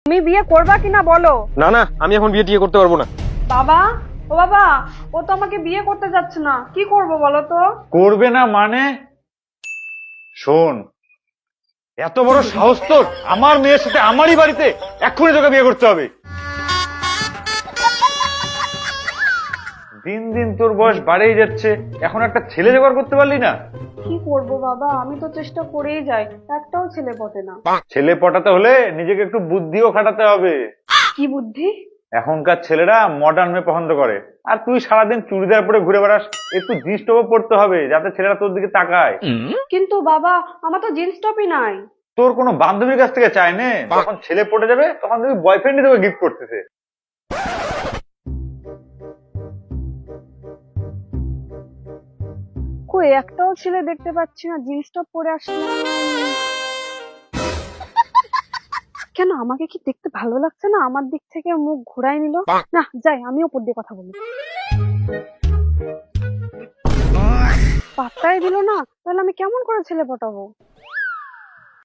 তুমি বিয়ে করবা কিনা বলো। না না, আমি এখন বিয়ে টিয়ে করতে পারবো না। বাবা, ও বাবা, ও তো আমাকে বিয়ে করতে যাচ্ছে না, কি করব বলো তো। করবে না মানে? শোন, এত বড় সাহস তোর আমার মেয়ের সাথে আমারই বাড়িতে? এক্ষুনি তোকে বিয়ে করতে হবে। দিন দিন তোর বয়স বাড়েই যাচ্ছে, এখন একটা ছেলে জোগাড় করতে পারলি না? কি করব বাবা, আমি তো চেষ্টা করেই যাই, একটাও ছেলে পটে না। ছেলে পটাতে হলে নিজেকে একটু বুদ্ধিও খাটাতে হবে। কি বুদ্ধি? এখনকার ছেলেরা মডার্ন মেয়ে পছন্দ করে, আর তুই সারাদিন চুড়িদার পরে ঘুরে বেড়াস। একটু জিন্স টপও পড়তে হবে যাতে ছেলেরা তোর দিকে তাকায়। কিন্তু বাবা, আমার তো জিন্স টপই নাই। তোর কোনো বান্ধবীর কাছ থেকে চাই নে, যখন ছেলে পড়ে যাবে তখন তুমি বয়ফ্রেন্ডই তোকে গিফট করতেছে। কই একটাও ছেলে দেখতে পাচ্ছি না জিন্স টপ পরে আসলে। কেন, আমাকে কি দেখতে ভালো লাগছে না? আমার দিক থেকে মুখ ঘুরাই নিল। না যাই, আমি ওপর দিয়ে কথা বলি। পাত্তাই দিল না, তাহলে আমি কেমন করে ছেলে পটাবো?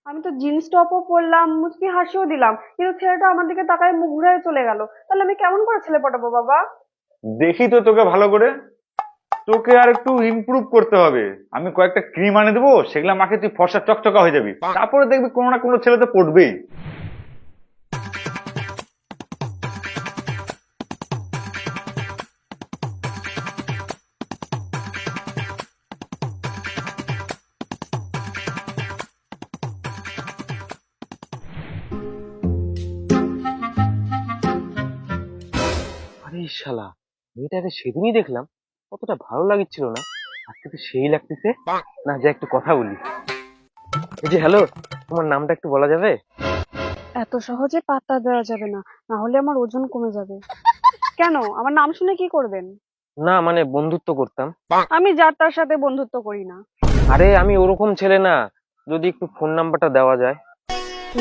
আমি তো জিন্স টপও পরলাম, মুচকি হাসিও দিলাম, কিন্তু ছেলেটা আমার দিকে তাকায় মুখ ঘুরায় চলে গেল। তাহলে আমি কেমন করে ছেলে পটাবো বাবা? দেখি তো তোকে ভালো করে, তোকে আর একটু ইমপ্রুভ করতে হবে। আমি কয়েকটা ক্রিম আনে দেবো, সেগুলা মাখে তুই ফর্সা চকচকা হয়ে যাবি, তারপরে দেখবি কোনো না কোনো ছেলে তো পড়বেই। আরে শালা, মেয়েটাকে সেদিনই দেখলাম, কতটা ভালো লাগছিল না, আজকে তো সেই লাগতেছে। না, যা একটু কথা বলি। এই যে হ্যালো, তোমার নামটা একটু বলা যাবে? এত সহজে পাত্তা দেওয়া যাবে না, না হলে আমার ওজন কমে যাবে। কেন, আমার নাম শুনে কি করবেন? না মানে বন্ধুত্ব করতাম। আমি যার তার সাথে বন্ধুত্ব করি না। আরে আমি ওরকম ছেলে না, যদি একটু ফোন নাম্বারটা দেওয়া যায়।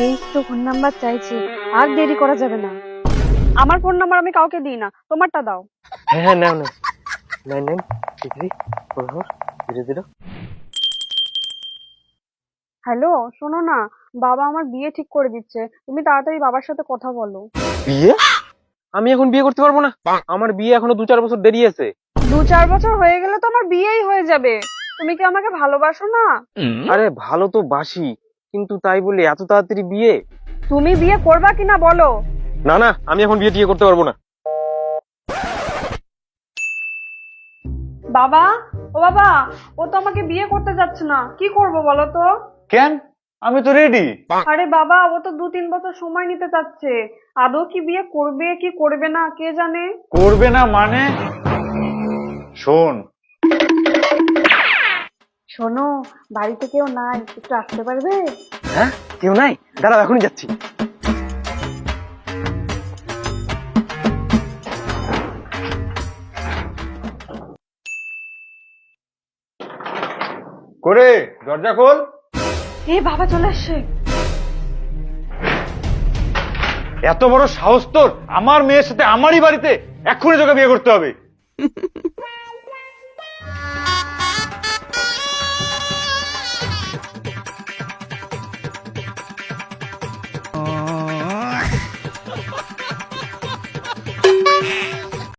এই তো ফোন নাম্বার চাইছি, আর দেরি করা যাবে না। আমার ফোন নাম্বার আমি কাউকে দিই না, তোমারটা দাও। হ্যাঁ হ্যাঁ, নাও নাও। 99334400। হ্যালো, শোনো না, বাবা আমার বিয়ে ঠিক করে দিচ্ছে, তুমি তাড়াতাড়ি বাবার সাথে কথা বলো। বিয়ে? আমি এখন বিয়ে করতে পারবো না, আমার বিয়ে এখনো 2-4 বছর দেরি আছে। 2-4 বছর হয়ে গেলে তো আমার বিয়েই হয়ে যাবে। তুমি কি আমাকে ভালোবাসো না? আরে ভালো তো বাসি, কিন্তু তাই বলে এত তাড়াতাড়ি বিয়ে? তুমি বিয়ে করবা কিনা বলো। না না, আমি এখন বিয়ে টিয়ে করতে পারবো না। বাবা, ও বাবা, ও তো আমাকে বিয়ে করতে যাচ্ছে না, কি করব বলো তো। কেন? আমি তো রেডি। আরে বাবা, ও তো 2-3 বছর সময় নিতে চাচ্ছে। আদৌ কি বিয়ে করবে কি করবে না কে জানে। করবে না মানে? শোন, শোনো, বাড়িতে কেউ নাই, একটু আসতে পারবে? হ্যাঁ, কেউ নাই? দাঁড়াও, এখনই যাচ্ছি। করে দরজা খোল। এ বাবা চলে আসছে। এত বড় সাহস তোর আমার মেয়ের সাথে আমারই বাড়িতে? এক্ষুনি তোকে বিয়ে করতে হবে।